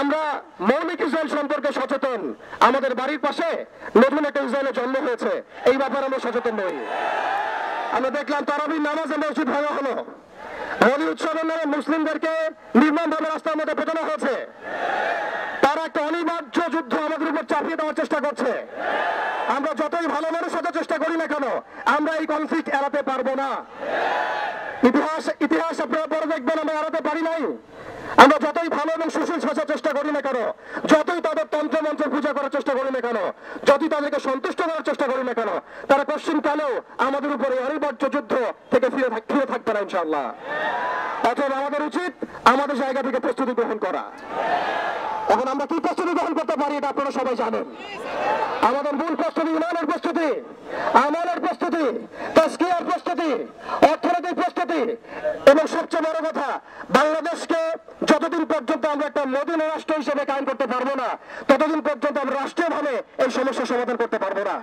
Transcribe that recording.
আমরা মৌলিক ইসরায়েল সম্পর্কে সচেতন। আমাদের বাড়ির পাশে নতুন একটা ইসরায়েলের জন্ম হয়েছে, এই ব্যাপারে আমরা সচেতন নই। আমরা দেখলাম তারাবির নামাজে মসজিদ ভাঙা হলো, হোলি উৎসবের নামে মুসলিমদেরকে নির্মমভাবে রাস্তার মধ্যে পেটানো হয়েছে। তারা একটা অনিবার্য যুদ্ধ আমাদের উপর চাপিয়ে দেওয়ার চেষ্টা করছে। আমরা যতই ভালো মানুষ হতে চেষ্টা করি না কেন, আমরা এই কনফ্লিক্ট এড়াতে পারবো না। ইতিহাস আপনারা পরে দেখবেন আমরা এড়াতে পারি নাই। আমরা যতই ভালো এবং সুশীল সাজার চেষ্টা করি না কেন, যতই তাদের তন্ত্র মন্ত্র পূজা করার চেষ্টা করি না কেন, যতই তাদেরকে সন্তুষ্ট করার চেষ্টা করি না কেন, তারা পশ্চিমকালেও আমাদের উপরে অনিবার্য যুদ্ধ থেকে ফিরে থাকবে না ইনশাআল্লাহ। অথবা আমাদের উচিত আমাদের জায়গা থেকে প্রস্তুতি গ্রহণ করা। এখন আমরা কি প্রস্তুতি গ্রহণ করতে পারি এটা আপনারা সবাই জানেন। আমাদের মূল প্রস্তুতি ইমানের প্রস্তুতি, আমানের প্রস্তুতি, তাজকিয়ার প্রস্তুতি, অর্থনৈতিক প্রস্তুতি, এবং সবচেয়ে বড় কথা, বাংলাদেশকে যতদিন পর্যন্ত আমরা একটা মদিনা রাষ্ট্র হিসেবে কায়েম করতে পারবো না, ততদিন পর্যন্ত আমরা রাষ্ট্রীয়ভাবে এই সমস্যার সমাধান করতে পারবো না।